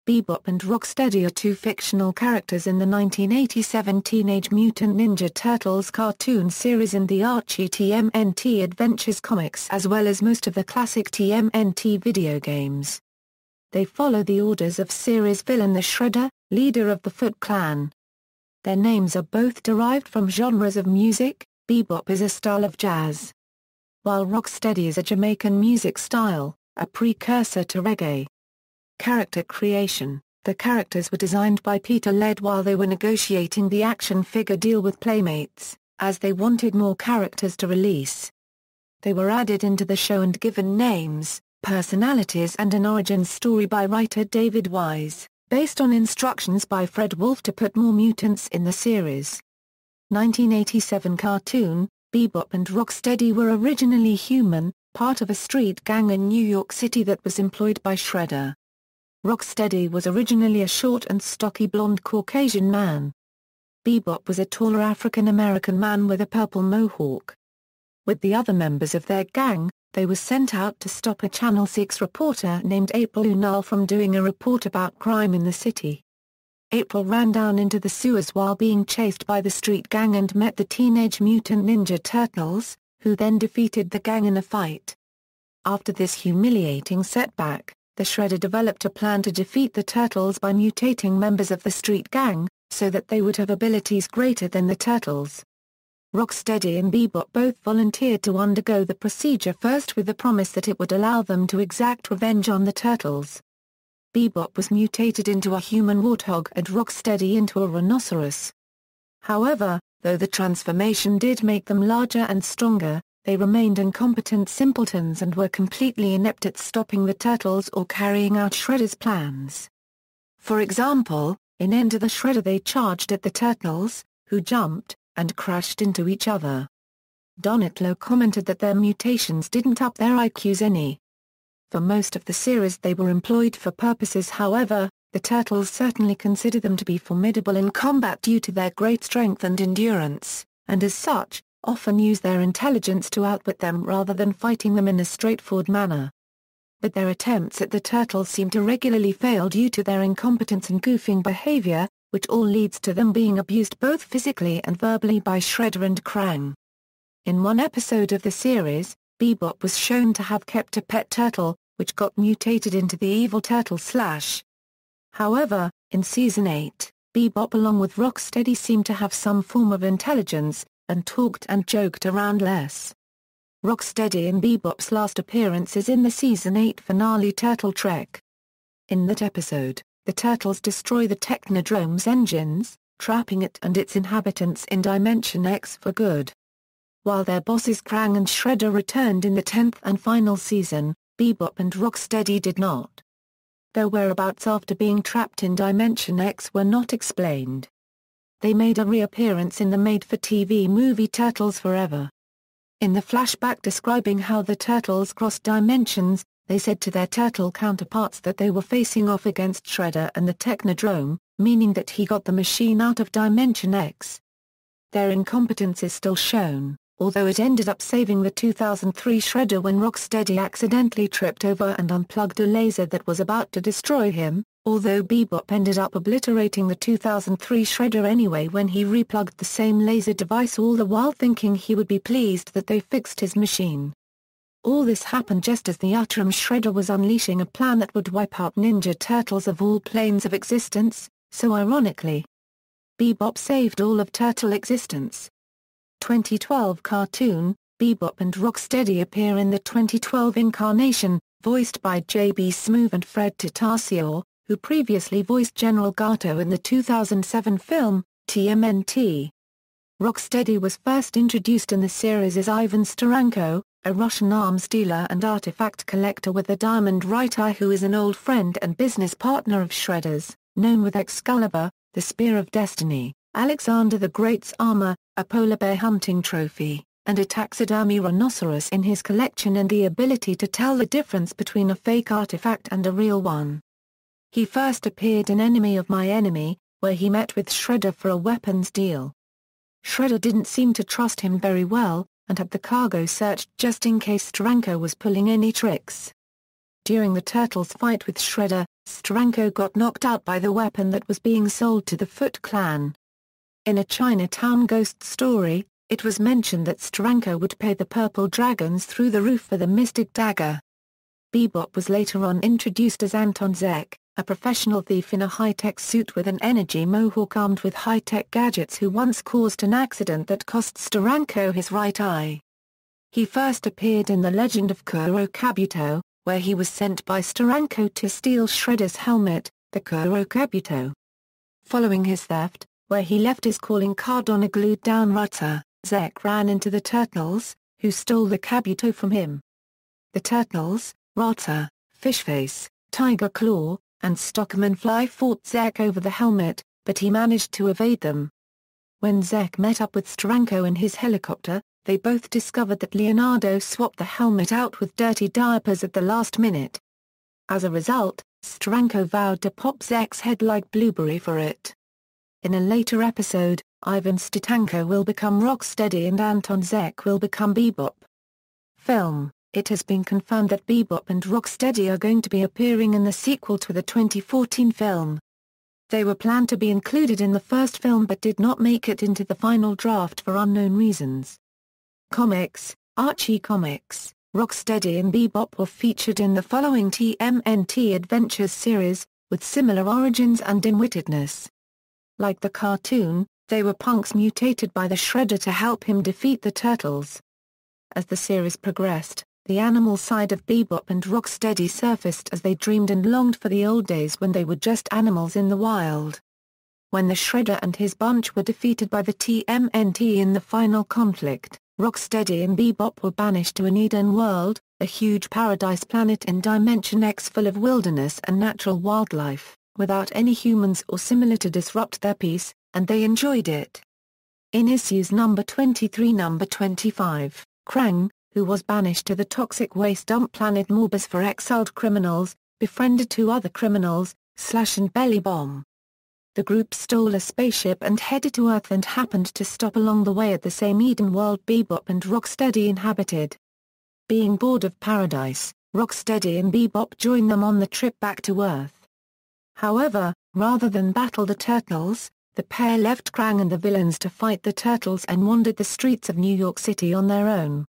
Bebop and Rocksteady are two fictional characters in the 1987 Teenage Mutant Ninja Turtles cartoon series and the Archie TMNT Adventures comics, as well as most of the classic TMNT video games. They follow the orders of series villain the Shredder, leader of the Foot Clan. Their names are both derived from genres of music. Bebop is a style of jazz, while Rocksteady is a Jamaican music style, a precursor to reggae. Character creation: the characters were designed by Peter Laird while they were negotiating the action figure deal with Playmates, as they wanted more characters to release. They were added into the show and given names, personalities and an origin story by writer David Wise, based on instructions by Fred Wolf to put more mutants in the series. 1987 cartoon: Bebop and Rocksteady were originally human, part of a street gang in New York City that was employed by Shredder. Rocksteady was originally a short and stocky blonde Caucasian man. Bebop was a taller African-American man with a purple mohawk. With the other members of their gang, they were sent out to stop a Channel 6 reporter named April Unal from doing a report about crime in the city. April ran down into the sewers while being chased by the street gang and met the Teenage Mutant Ninja Turtles, who then defeated the gang in a fight. After this humiliating setback, the Shredder developed a plan to defeat the Turtles by mutating members of the street gang, so that they would have abilities greater than the Turtles. Rocksteady and Bebop both volunteered to undergo the procedure first with the promise that it would allow them to exact revenge on the Turtles. Bebop was mutated into a human warthog and Rocksteady into a rhinoceros. However, though the transformation did make them larger and stronger, they remained incompetent simpletons and were completely inept at stopping the Turtles or carrying out Shredder's plans. For example, in Enter the Shredder they charged at the Turtles, who jumped, and crashed into each other. Donatello commented that their mutations didn't up their IQs any. For most of the series they were employed for purposes. However, the Turtles certainly consider them to be formidable in combat due to their great strength and endurance, and as such, often use their intelligence to outwit them rather than fighting them in a straightforward manner. But their attempts at the Turtles seem to regularly fail due to their incompetence and goofing behavior, which all leads to them being abused both physically and verbally by Shredder and Krang. In one episode of the series, Bebop was shown to have kept a pet turtle, which got mutated into the evil turtle Slash. However, in Season 8, Bebop along with Rocksteady seemed to have some form of intelligence, and talked and joked around less. Rocksteady and Bebop's last appearance is in the Season 8 finale Turtle Trek. In that episode, the Turtles destroy the Technodrome's engines, trapping it and its inhabitants in Dimension X for good. While their bosses Krang and Shredder returned in the 10th and final season, Bebop and Rocksteady did not. Their whereabouts after being trapped in Dimension X were not explained. They made a reappearance in the made-for-TV movie Turtles Forever. In the flashback describing how the Turtles crossed dimensions, they said to their turtle counterparts that they were facing off against Shredder and the Technodrome, meaning that he got the machine out of Dimension X. Their incompetence is still shown, although it ended up saving the 2003 Shredder when Rocksteady accidentally tripped over and unplugged a laser that was about to destroy him, although Bebop ended up obliterating the 2003 Shredder anyway when he replugged the same laser device, all the while thinking he would be pleased that they fixed his machine. All this happened just as the Utrum Shredder was unleashing a plan that would wipe out Ninja Turtles of all planes of existence, so ironically, Bebop saved all of Turtle existence. 2012 cartoon, Bebop and Rocksteady appear in the 2012 incarnation, voiced by J.B. Smoove and Fred Tatasciore, who previously voiced General Gato in the 2007 film, TMNT. Rocksteady was first introduced in the series as Ivan Steranko, a Russian arms dealer and artifact collector with a diamond right eye who is an old friend and business partner of Shredder's, known with Excalibur, the Spear of Destiny, Alexander the Great's armor, a polar bear hunting trophy, and a taxidermy rhinoceros in his collection and the ability to tell the difference between a fake artifact and a real one. He first appeared in Enemy of My Enemy, where he met with Shredder for a weapons deal. Shredder didn't seem to trust him very well, and had the cargo searched just in case Steranko was pulling any tricks. During the Turtles' fight with Shredder, Steranko got knocked out by the weapon that was being sold to the Foot Clan. In a Chinatown ghost story, it was mentioned that Steranko would pay the purple dragons through the roof for the mystic dagger. Bebop was later on introduced as Anton Zek, a professional thief in a high-tech suit with an energy mohawk armed with high-tech gadgets who once caused an accident that cost Steranko his right eye. He first appeared in The Legend of Kuro Kabuto, where he was sent by Steranko to steal Shredder's helmet, the Kuro Kabuto. Following his theft, where he left his calling card on a glued-down router, Zek ran into the Turtles, who stole the Kabuto from him. The Turtles, Rata, Fishface, Tiger Claw, and Stockman Fly fought Zek over the helmet, but he managed to evade them. When Zek met up with Steranko in his helicopter, they both discovered that Leonardo swapped the helmet out with dirty diapers at the last minute. As a result, Steranko vowed to pop Zek's head like Blueberry for it. In a later episode, Ivan Stetanko will become Rocksteady and Anton Zek will become Bebop. Film. It has been confirmed that Bebop and Rocksteady are going to be appearing in the sequel to the 2014 film. They were planned to be included in the first film but did not make it into the final draft for unknown reasons. Comics. Archie Comics, Rocksteady and Bebop were featured in the following TMNT Adventures series, with similar origins and dim-wittedness. Like the cartoon, they were punks mutated by the Shredder to help him defeat the Turtles. As the series progressed, the animal side of Bebop and Rocksteady surfaced as they dreamed and longed for the old days when they were just animals in the wild. When the Shredder and his bunch were defeated by the TMNT in the final conflict, Rocksteady and Bebop were banished to an Eden world, a huge paradise planet in Dimension X full of wilderness and natural wildlife, without any humans or similar to disrupt their peace, and they enjoyed it. In issues number 23 number 25, Krang, who was banished to the toxic waste dump planet Morbus for exiled criminals, befriended two other criminals, Slash and Belly Bomb. The group stole a spaceship and headed to Earth and happened to stop along the way at the same Eden world Bebop and Rocksteady inhabited. Being bored of paradise, Rocksteady and Bebop joined them on the trip back to Earth. However, rather than battle the Turtles, the pair left Krang and the villains to fight the Turtles and wandered the streets of New York City on their own.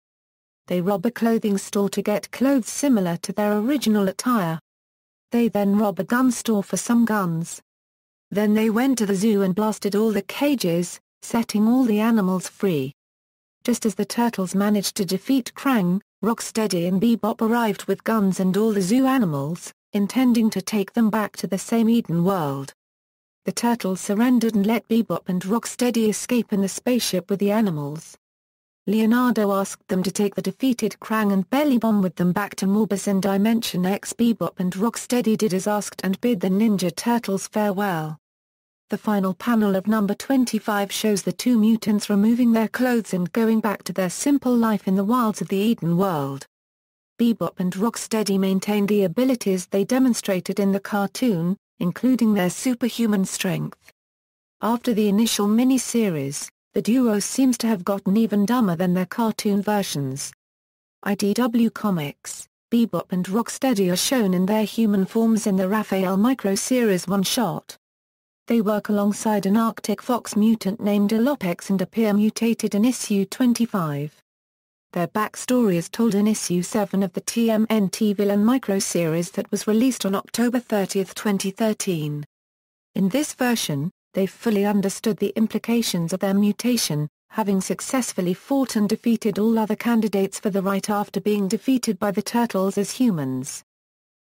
They rob a clothing store to get clothes similar to their original attire. They then rob a gun store for some guns. Then they went to the zoo and blasted all the cages, setting all the animals free. Just as the Turtles managed to defeat Krang, Rocksteady and Bebop arrived with guns and all the zoo animals, intending to take them back to the same Eden world. The Turtles surrendered and let Bebop and Rocksteady escape in the spaceship with the animals. Leonardo asked them to take the defeated Krang and Belly Bomb with them back to Morbus in Dimension X. Bebop and Rocksteady did as asked and bid the Ninja Turtles farewell. The final panel of number 25 shows the two mutants removing their clothes and going back to their simple life in the wilds of the Eden world. Bebop and Rocksteady maintained the abilities they demonstrated in the cartoon, including their superhuman strength. After the initial mini-series, the duo seems to have gotten even dumber than their cartoon versions. IDW Comics, Bebop and Rocksteady are shown in their human forms in the Raphael Micro-series one-shot. They work alongside an Arctic fox mutant named Alopex and appear mutated in issue 25. Their backstory is told in issue 7 of the TMNT Villain Micro-series that was released on October 30, 2013. In this version, they fully understood the implications of their mutation, having successfully fought and defeated all other candidates for the right after being defeated by the Turtles as humans.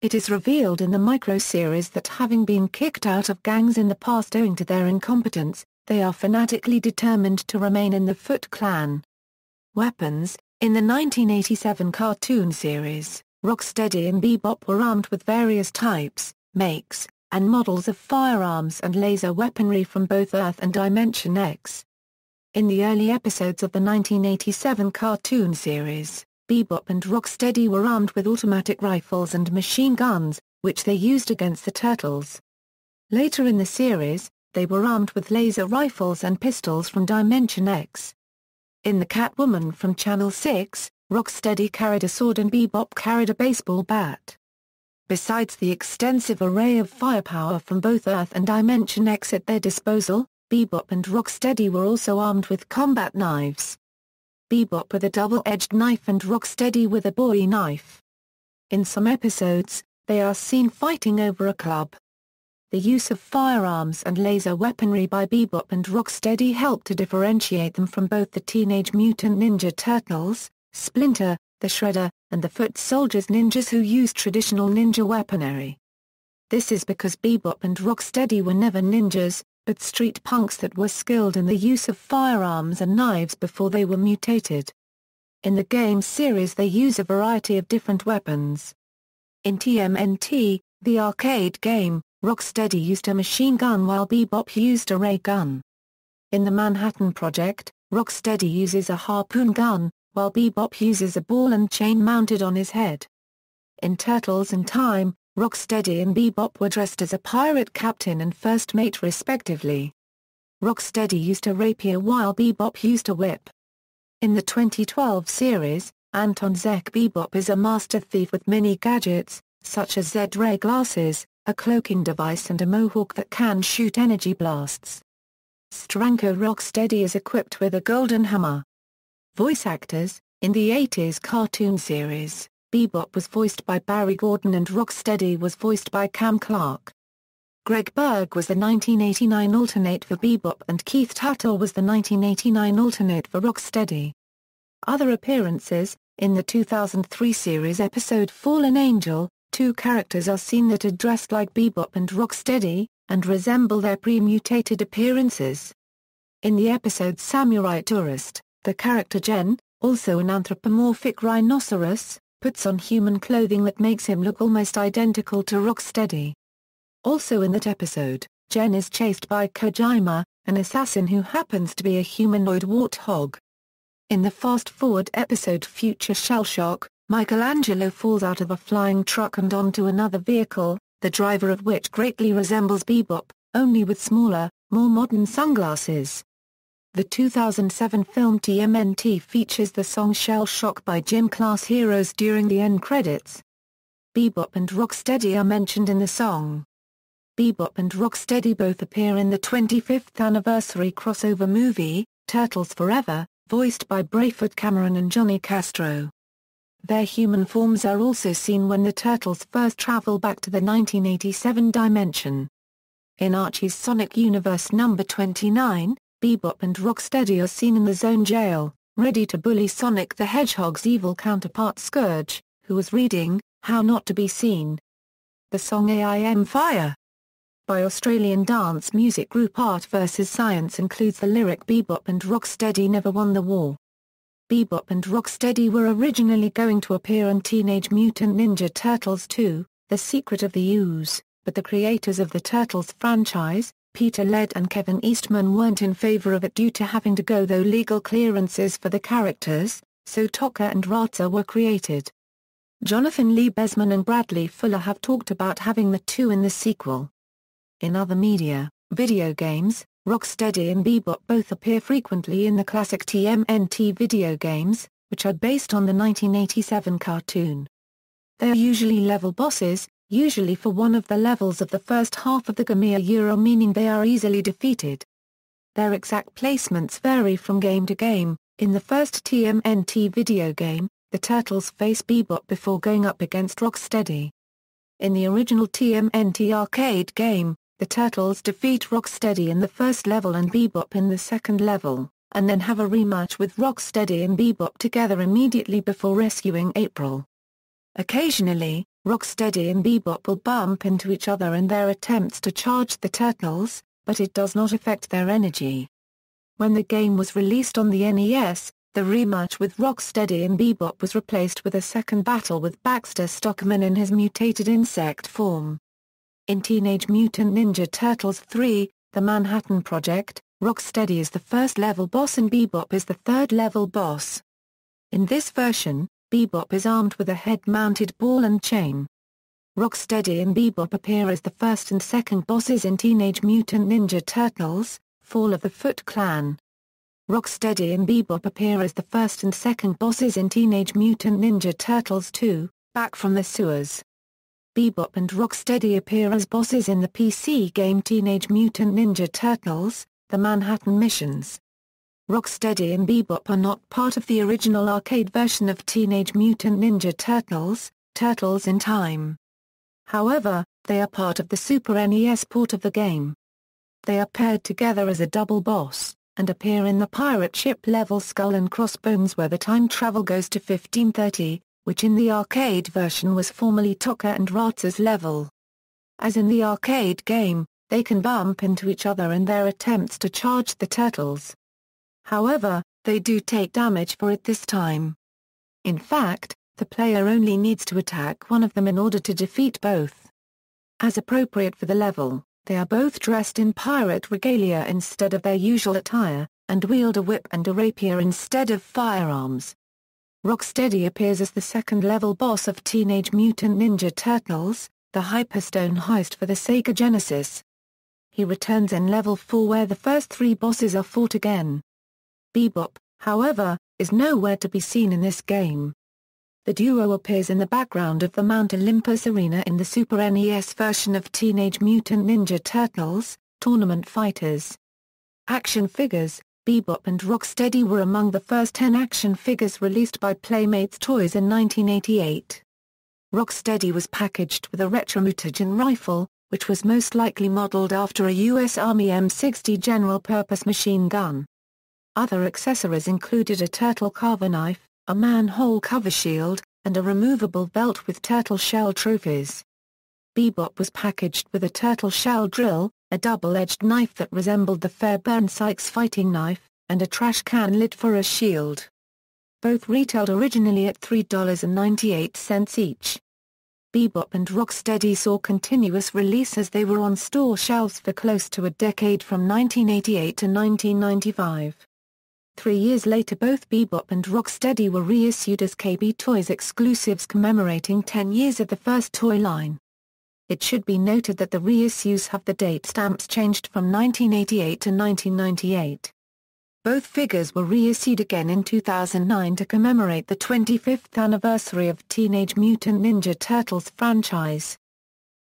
It is revealed in the micro-series that having been kicked out of gangs in the past owing to their incompetence, they are fanatically determined to remain in the Foot Clan. Weapons. In the 1987 cartoon series, Rocksteady and Bebop were armed with various types, makes, and models of firearms and laser weaponry from both Earth and Dimension X. In the early episodes of the 1987 cartoon series, Bebop and Rocksteady were armed with automatic rifles and machine guns, which they used against the Turtles. Later in the series, they were armed with laser rifles and pistols from Dimension X. In the Catwoman from Channel 6, Rocksteady carried a sword and Bebop carried a baseball bat. Besides the extensive array of firepower from both Earth and Dimension X at their disposal, Bebop and Rocksteady were also armed with combat knives. Bebop with a double-edged knife and Rocksteady with a bowie knife. In some episodes, they are seen fighting over a club. The use of firearms and laser weaponry by Bebop and Rocksteady helped to differentiate them from both the Teenage Mutant Ninja Turtles, Splinter, the Shredder, and the Foot Soldiers ninjas who used traditional ninja weaponry. This is because Bebop and Rocksteady were never ninjas, but street punks that were skilled in the use of firearms and knives before they were mutated. In the game series they use a variety of different weapons. In TMNT, the arcade game, Rocksteady used a machine gun while Bebop used a ray gun. In the Manhattan Project, Rocksteady uses a harpoon gun, while Bebop uses a ball and chain mounted on his head. In Turtles in Time, Rocksteady and Bebop were dressed as a pirate captain and first mate respectively. Rocksteady used a rapier while Bebop used a whip. In the 2012 series, Anton Zek Bebop is a master thief with many gadgets, such as Z-ray glasses, a cloaking device and a mohawk that can shoot energy blasts. Stranko Rocksteady is equipped with a golden hammer. Voice actors: in the 80s cartoon series, Bebop was voiced by Barry Gordon and Rocksteady was voiced by Cam Clark. Greg Berg was the 1989 alternate for Bebop and Keith Tuttle was the 1989 alternate for Rocksteady. Other appearances: in the 2003 series episode Fallen Angel, two characters are seen that are dressed like Bebop and Rocksteady, and resemble their pre-mutated appearances. In the episode Samurai Tourist, the character Jen, also an anthropomorphic rhinoceros, puts on human clothing that makes him look almost identical to Rocksteady. Also in that episode, Jen is chased by Kojima, an assassin who happens to be a humanoid warthog. In the fast-forward episode Future Shell Shock, Michelangelo falls out of a flying truck and onto another vehicle, the driver of which greatly resembles Bebop, only with smaller, more modern sunglasses. The 2007 film TMNT features the song Shell Shock by Gym Class Heroes during the end credits. Bebop and Rocksteady are mentioned in the song. Bebop and Rocksteady both appear in the 25th anniversary crossover movie, Turtles Forever, voiced by Brayford Cameron and Johnny Castro. Their human forms are also seen when the Turtles first travel back to the 1987 dimension. In Archie's Sonic Universe number 29, Bebop and Rocksteady are seen in the Zone Jail, ready to bully Sonic the Hedgehog's evil counterpart Scourge, who was reading How Not to Be Seen. The song AIM Fire by Australian dance music group Art vs Science includes the lyric Bebop and Rocksteady never won the war. Bebop and Rocksteady were originally going to appear in Teenage Mutant Ninja Turtles 2, The Secret of the Ooze, but the creators of the Turtles franchise, Peter Laird and Kevin Eastman, weren't in favor of it due to having to go through legal clearances for the characters, so Tokka and Ratza were created. Jonathan Lee Besman and Bradley Fuller have talked about having the two in the sequel. In other media, video games, Rocksteady and Bebop both appear frequently in the classic TMNT video games, which are based on the 1987 cartoon. They are usually level bosses, usually for one of the levels of the first half of the game, meaning they are easily defeated. Their exact placements vary from game to game. In the first TMNT video game, the Turtles face Bebop before going up against Rocksteady. In the original TMNT arcade game, the Turtles defeat Rocksteady in the first level and Bebop in the second level, and then have a rematch with Rocksteady and Bebop together immediately before rescuing April. Occasionally, Rocksteady and Bebop will bump into each other in their attempts to charge the Turtles, but it does not affect their energy. When the game was released on the NES, the rematch with Rocksteady and Bebop was replaced with a second battle with Baxter Stockman in his mutated insect form. In Teenage Mutant Ninja Turtles 3, The Manhattan Project, Rocksteady is the first level boss and Bebop is the third level boss. In this version, Bebop is armed with a head-mounted ball and chain. Rocksteady and Bebop appear as the first and second bosses in Teenage Mutant Ninja Turtles, Fall of the Foot Clan. Rocksteady and Bebop appear as the first and second bosses in Teenage Mutant Ninja Turtles 2, Back from the Sewers. Bebop and Rocksteady appear as bosses in the PC game Teenage Mutant Ninja Turtles: The Manhattan Missions. Rocksteady and Bebop are not part of the original arcade version of Teenage Mutant Ninja Turtles: Turtles in Time. However, they are part of the Super NES port of the game. They are paired together as a double boss, and appear in the pirate ship level Skull and Crossbones, where the time travel goes to 1530, which in the arcade version was formerly Tokka and Ratsa's level. As in the arcade game, they can bump into each other in their attempts to charge the turtles. However, they do take damage for it this time. In fact, the player only needs to attack one of them in order to defeat both. As appropriate for the level, they are both dressed in pirate regalia instead of their usual attire, and wield a whip and a rapier instead of firearms. Rocksteady appears as the second-level boss of Teenage Mutant Ninja Turtles: The Hyperstone Heist for the Sega Genesis. He returns in Level 4, where the first three bosses are fought again. Bebop, however, is nowhere to be seen in this game. The duo appears in the background of the Mount Olympus Arena in the Super NES version of Teenage Mutant Ninja Turtles: Tournament Fighters. Action figures: Bebop and Rocksteady were among the first 10 action figures released by Playmates Toys in 1988. Rocksteady was packaged with a retro mutagen rifle, which was most likely modeled after a U.S. Army M60 general-purpose machine gun. Other accessories included a turtle carver knife, a manhole cover shield, and a removable belt with turtle shell trophies. Bebop was packaged with a turtle shell drill, a double-edged knife that resembled the Fairbairn Sykes fighting knife, and a trash can lid for a shield. Both retailed originally at $3.98 each. Bebop and Rocksteady saw continuous release as they were on store shelves for close to a decade from 1988 to 1995. 3 years later, both Bebop and Rocksteady were reissued as KB Toys exclusives commemorating 10 years of the first toy line. It should be noted that the reissues have the date stamps changed from 1988 to 1998. Both figures were reissued again in 2009 to commemorate the 25th anniversary of Teenage Mutant Ninja Turtles franchise.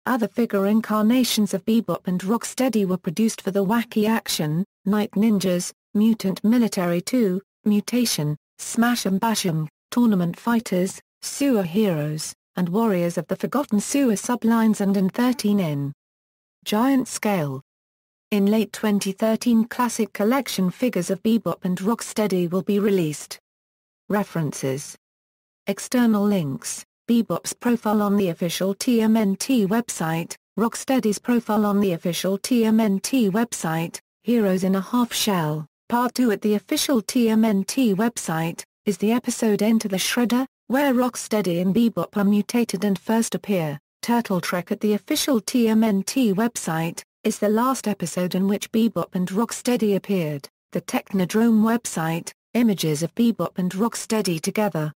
Other figure incarnations of Bebop and Rocksteady were produced for the Wacky Action, Night Ninjas, Mutant Military 2, Mutation, Smash 'em Bash 'em, Tournament Fighters, Sewer Heroes, and Warriors of the Forgotten Sewer sublines, and in 13 giant scale. In late 2013, classic collection figures of Bebop and Rocksteady will be released. References. External links: Bebop's profile on the official TMNT website, Rocksteady's profile on the official TMNT website, Heroes in a Half Shell, Part 2 at the official TMNT website, is the episode Enter the Shredder, where Rocksteady and Bebop are mutated and first appear. Turtle Trek at the official TMNT website, is the last episode in which Bebop and Rocksteady appeared. The Technodrome website, images of Bebop and Rocksteady together.